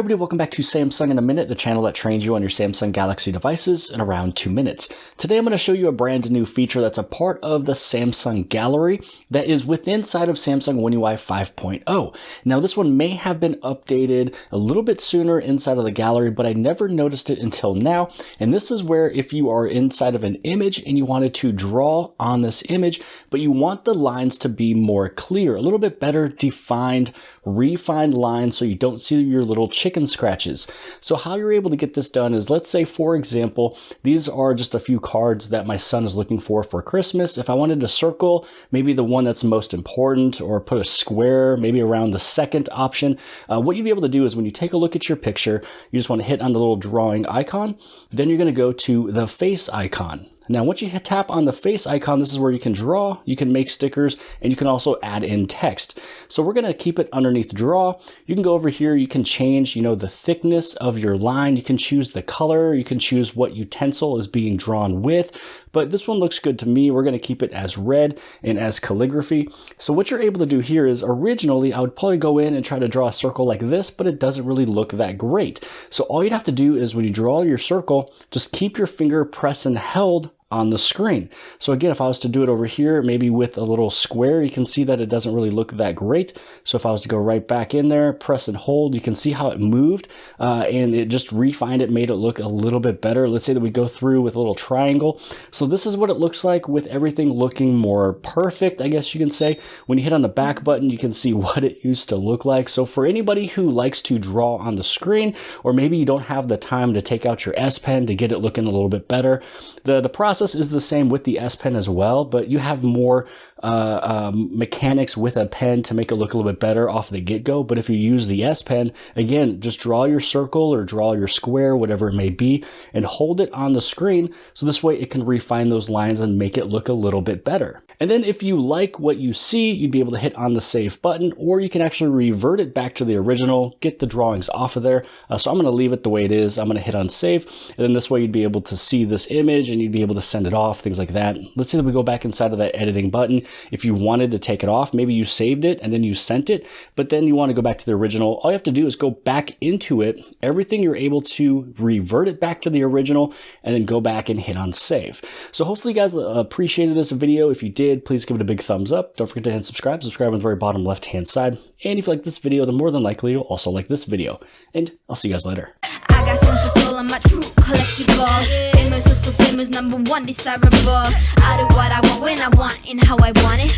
everybody, welcome back to Samsung in a Minute, the channel that trains you on your Samsung Galaxy devices in around 2 minutes. Today I'm going to show you a brand new feature that's a part of the Samsung Gallery that is inside of Samsung One UI 5.0. Now this one may have been updated a little bit sooner inside of the Gallery, but I never noticed it until now. And this is where if you are inside of an image and you wanted to draw on this image, but you want the lines to be more clear, a little bit better defined, refined lines so you don't see your little chicken scratches. So how you're able to get this done is, let's say for example, these are just a few cards that my son is looking for Christmas. If I wanted to circle maybe the one that's most important, or put a square maybe around the second option, what you'd be able to do is when you take a look at your picture, you just want to hit on the little drawing icon, then you're going to go to the face icon. Now, once you tap on the face icon, this is where you can draw, you can make stickers, and you can also add in text. So we're going to keep it underneath draw. You can go over here, you can change, the thickness of your line. You can choose the color, you can choose what utensil is being drawn with. But this one looks good to me. We're going to keep it as red and as calligraphy. So what you're able to do here is, originally, I would probably go in and try to draw a circle like this, but it doesn't really look that great. So all you'd have to do is when you draw your circle, just keep your finger pressed and held on the screen. So again, if I was to do it over here, maybe with a little square, you can see that it doesn't really look that great. So if I was to go right back in there, press and hold, you can see how it moved and it just refined it, made it look a little bit better. Let's say that we go through with a little triangle. So this is what it looks like with everything looking more perfect, I guess you can say. When you hit on the back button, you can see what it used to look like. So for anybody who likes to draw on the screen, or maybe you don't have the time to take out your S Pen to get it looking a little bit better, the process is the same with the S Pen as well, but you have more mechanics with a pen to make it look a little bit better off the get-go. But if you use the S Pen, again, just draw your circle or draw your square, whatever it may be, and hold it on the screen. So this way it can refine those lines and make it look a little bit better. And then if you like what you see, you'd be able to hit on the save button, or you can actually revert it back to the original, get the drawings off of there. So I'm going to leave it the way it is. I'm going to hit on save. And then this way you'd be able to see this image and you'd be able to send it off, things like that. Let's say that we go back inside of that editing button. If you wanted to take it off, maybe you saved it and then you sent it, but then you want to go back to the original, all you have to do is go back into it. Everything you're able to revert it back to the original and then go back and hit on save. So hopefully you guys appreciated this video. If you did, please give it a big thumbs up. Don't forget to hit subscribe. Subscribe on the very bottom left hand side. And if you like this video, then more than likely you'll also like this video. And I'll see you guys later. I got tons of soul on my true collectible. Famous, so famous, #1 desirable. I do what I want when I want and how I want it.